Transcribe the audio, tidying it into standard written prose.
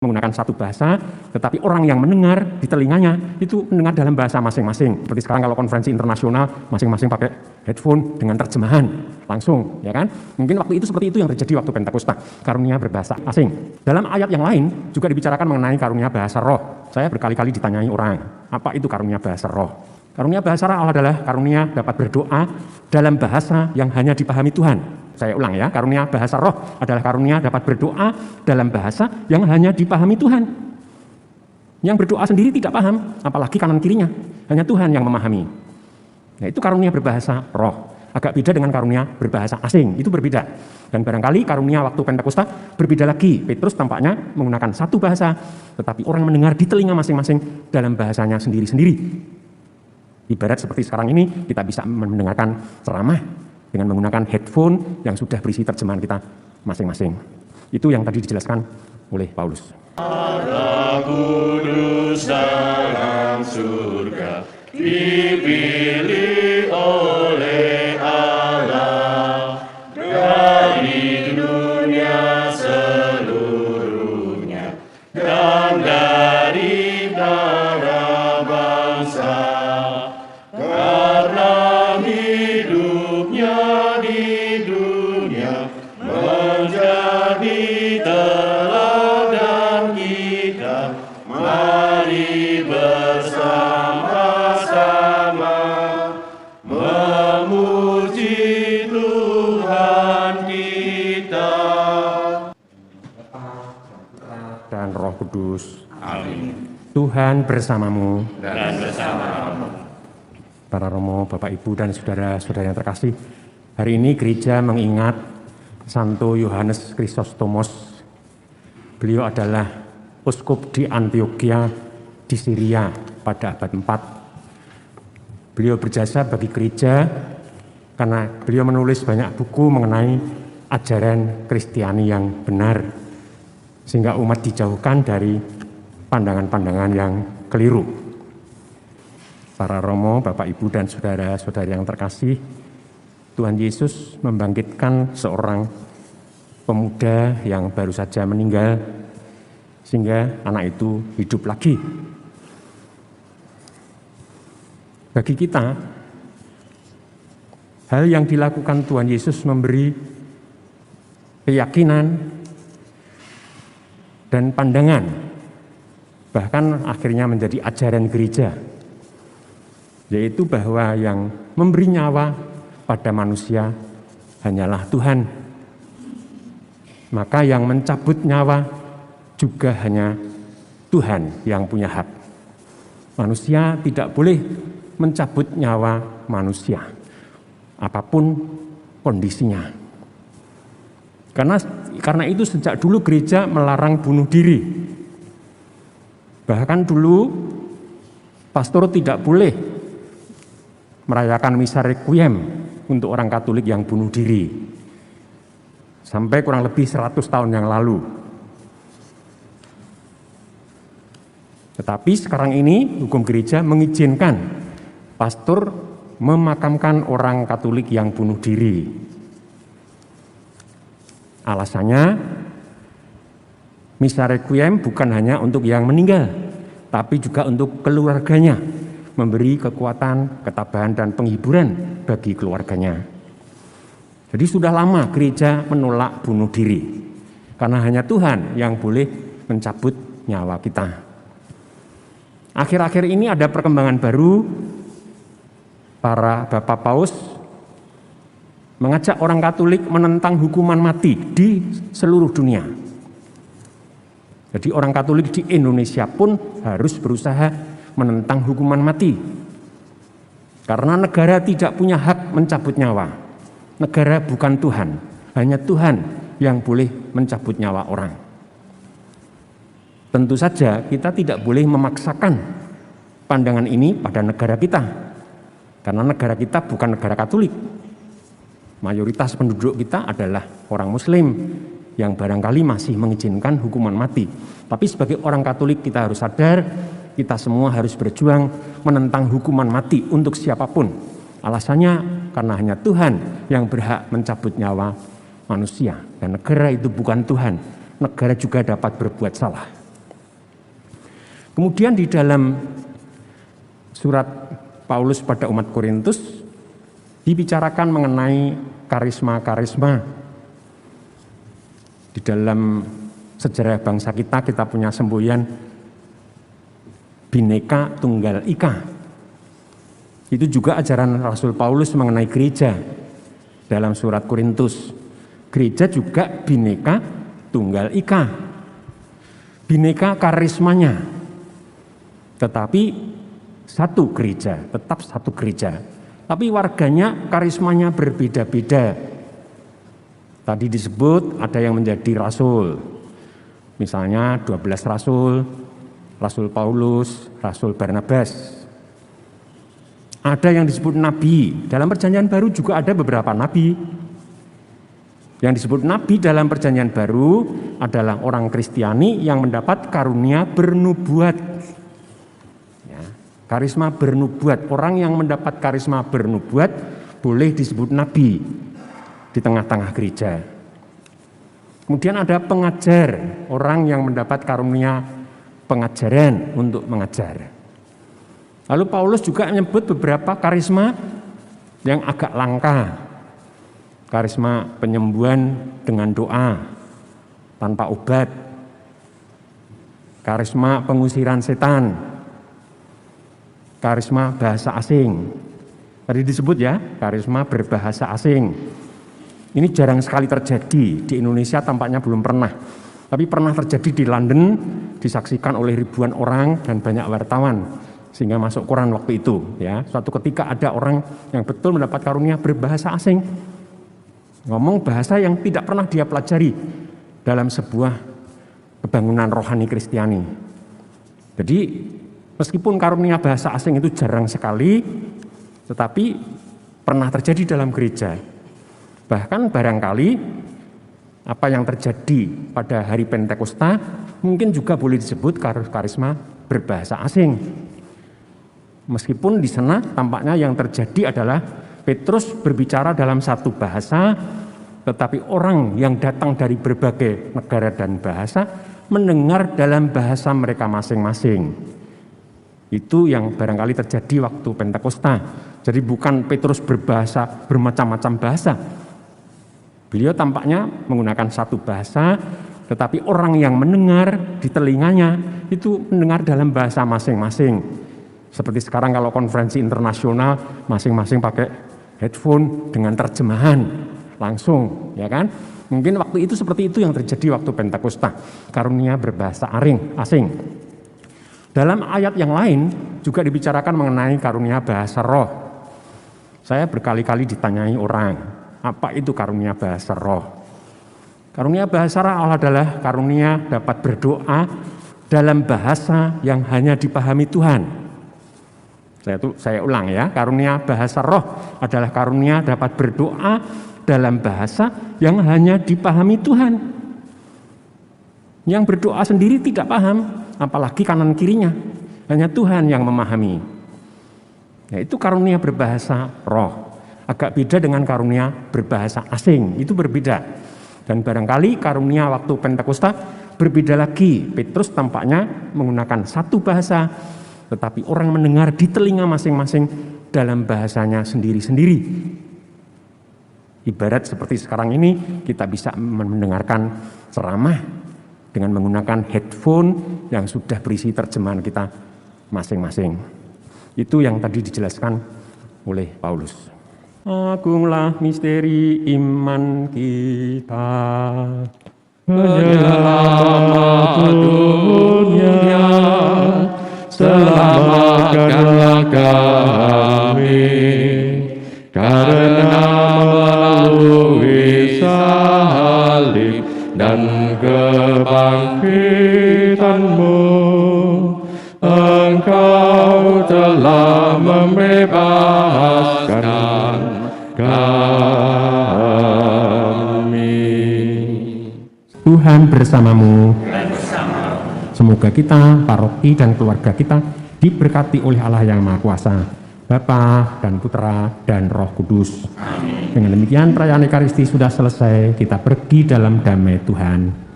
menggunakan satu bahasa, tetapi orang yang mendengar di telinganya itu mendengar dalam bahasa masing-masing. Seperti sekarang kalau konferensi internasional, masing-masing pakai headphone dengan terjemahan langsung, ya kan? Mungkin waktu itu seperti itu yang terjadi waktu Pentakosta, karunia berbahasa asing. Dalam ayat yang lain juga dibicarakan mengenai karunia bahasa roh. Saya berkali-kali ditanyai orang, apa itu karunia bahasa roh? Karunia bahasa roh adalah karunia dapat berdoa dalam bahasa yang hanya dipahami Tuhan. Saya ulang ya, karunia bahasa roh adalah karunia dapat berdoa dalam bahasa yang hanya dipahami Tuhan. Yang berdoa sendiri tidak paham, apalagi kanan kirinya. Hanya Tuhan yang memahami. Nah, itu karunia berbahasa roh. Agak beda dengan karunia berbahasa asing, itu berbeda. Dan barangkali karunia waktu Pentakosta berbeda lagi. Petrus tampaknya menggunakan satu bahasa, tetapi orang mendengar di telinga masing-masing dalam bahasanya sendiri-sendiri. Ibarat seperti sekarang ini, kita bisa mendengarkan ceramah dengan menggunakan headphone yang sudah berisi terjemahan kita masing-masing. Itu yang tadi dijelaskan oleh Paulus. Allah kudus dalam surga, dipilih oleh Allah dari dunia seluruhnya dan dari para bangsa. Karena hidupnya di dunia menjadi teladan kita, mari bersama-sama memuji Tuhan kita. Dan Roh Kudus. Amin. Tuhan bersamamu. Dan bersamamu. Para Romo, Bapak Ibu dan saudara-saudara yang terkasih, hari ini gereja mengingat Santo Yohanes Chrysostomos. Beliau adalah uskup di Antioquia di Syria pada abad 4. Beliau berjasa bagi gereja karena beliau menulis banyak buku mengenai ajaran Kristiani yang benar, sehingga umat dijauhkan dari pandangan-pandangan yang keliru. Para Romo, Bapak Ibu dan saudara-saudari yang terkasih, Tuhan Yesus membangkitkan seorang pemuda yang baru saja meninggal, sehingga anak itu hidup lagi. Bagi kita, hal yang dilakukan Tuhan Yesus memberi keyakinan dan pandangan, bahkan akhirnya menjadi ajaran gereja, yaitu bahwa yang memberi nyawa pada manusia hanyalah Tuhan. Maka yang mencabut nyawa juga hanya Tuhan yang punya hak. Manusia tidak boleh mencabut nyawa manusia, apapun kondisinya. Karena itu sejak dulu gereja melarang bunuh diri. Bahkan dulu pastor tidak boleh merayakan misa requiem untuk orang Katolik yang bunuh diri. Sampai kurang lebih 100 tahun yang lalu. Tetapi sekarang ini hukum gereja mengizinkan pastor memakamkan orang Katolik yang bunuh diri. Alasannya, misa requiem bukan hanya untuk yang meninggal, tapi juga untuk keluarganya, memberi kekuatan, ketabahan, dan penghiburan bagi keluarganya. Jadi sudah lama gereja menolak bunuh diri, karena hanya Tuhan yang boleh mencabut nyawa kita. Akhir-akhir ini ada perkembangan baru, para Bapak Paus mengajak orang Katolik menentang hukuman mati di seluruh dunia. Jadi orang Katolik di Indonesia pun harus berusaha menentang hukuman mati. Karena negara tidak punya hak mencabut nyawa. Negara bukan Tuhan, hanya Tuhan yang boleh mencabut nyawa orang. Tentu saja kita tidak boleh memaksakan pandangan ini pada negara kita. Karena negara kita bukan negara Katolik. Mayoritas penduduk kita adalah orang Muslim yang barangkali masih mengizinkan hukuman mati. Tapi sebagai orang Katolik kita harus sadar, kita semua harus berjuang menentang hukuman mati untuk siapapun. Alasannya karena hanya Tuhan yang berhak mencabut nyawa manusia. Dan negara itu bukan Tuhan. Negara juga dapat berbuat salah. Kemudian di dalam surat Paulus pada umat Korintus dibicarakan mengenai karisma-karisma. Di dalam sejarah bangsa kita punya semboyan Bhinneka Tunggal Ika. Itu juga ajaran Rasul Paulus mengenai gereja dalam surat Korintus. Gereja juga Bhinneka Tunggal Ika. Bhinneka karismanya, tetapi satu gereja, tetap satu gereja. Tapi warganya karismanya berbeda-beda. Tadi disebut ada yang menjadi rasul. Misalnya 12 rasul, Rasul Paulus, Rasul Barnabas. Ada yang disebut nabi. Dalam Perjanjian Baru juga ada beberapa nabi. Yang disebut nabi dalam Perjanjian Baru adalah orang Kristiani yang mendapat karunia bernubuat. Ya, karisma bernubuat. Orang yang mendapat karisma bernubuat boleh disebut nabi di tengah-tengah gereja. Kemudian ada pengajar, orang yang mendapat karunia pengajaran untuk mengajar. Lalu Paulus juga menyebut beberapa karisma yang agak langka. Karisma penyembuhan dengan doa tanpa obat. Karisma pengusiran setan. Karisma bahasa asing. Tadi disebut ya, karisma berbahasa asing. Ini jarang sekali terjadi, di Indonesia tampaknya belum pernah. Tapi pernah terjadi di London, disaksikan oleh ribuan orang dan banyak wartawan. Sehingga masuk koran waktu itu. Ya. Suatu ketika ada orang yang betul mendapat karunia berbahasa asing. Ngomong bahasa yang tidak pernah dia pelajari dalam sebuah kebangunan rohani Kristiani. Jadi meskipun karunia bahasa asing itu jarang sekali, tetapi pernah terjadi dalam gereja. Bahkan barangkali apa yang terjadi pada hari Pentakosta mungkin juga boleh disebut karisma berbahasa asing. Meskipun di sana tampaknya yang terjadi adalah Petrus berbicara dalam satu bahasa, tetapi orang yang datang dari berbagai negara dan bahasa mendengar dalam bahasa mereka masing-masing. Itu yang barangkali terjadi waktu Pentakosta. Jadi bukan Petrus berbahasa bermacam-macam bahasa. Beliau tampaknya menggunakan satu bahasa, tetapi orang yang mendengar di telinganya itu mendengar dalam bahasa masing-masing. Seperti sekarang kalau konferensi internasional, masing-masing pakai headphone dengan terjemahan langsung, ya kan? Mungkin waktu itu seperti itu yang terjadi waktu Pentakosta, karunia berbahasa asing. Dalam ayat yang lain juga dibicarakan mengenai karunia bahasa roh. Saya berkali-kali ditanyai orang, apa itu karunia bahasa roh? Karunia bahasa roh adalah karunia dapat berdoa dalam bahasa yang hanya dipahami Tuhan. Saya ulang ya, karunia bahasa roh adalah karunia dapat berdoa dalam bahasa yang hanya dipahami Tuhan. Yang berdoa sendiri tidak paham, apalagi kanan kirinya, hanya Tuhan yang memahami. Nah, itu karunia berbahasa roh. Agak beda dengan karunia berbahasa asing, itu berbeda. Dan barangkali karunia waktu Pentakosta berbeda lagi. Petrus tampaknya menggunakan satu bahasa, tetapi orang mendengar di telinga masing-masing dalam bahasanya sendiri-sendiri. Ibarat seperti sekarang ini kita bisa mendengarkan ceramah dengan menggunakan headphone yang sudah berisi terjemahan kita masing-masing. Itu yang tadi dijelaskan oleh Paulus. Agunglah misteri iman kita, Penyelamat dunia, selamatkanlah kami, karena melalui salib dan kebangkitan-Mu, Engkau telah membebaskan kami. Tuhan bersamamu. Semoga kita, paroki dan keluarga kita diberkati oleh Allah yang Maha Kuasa, Bapa dan Putra dan Roh Kudus. Amin. Dengan demikian perayaan Ekaristi sudah selesai, kita pergi dalam damai Tuhan.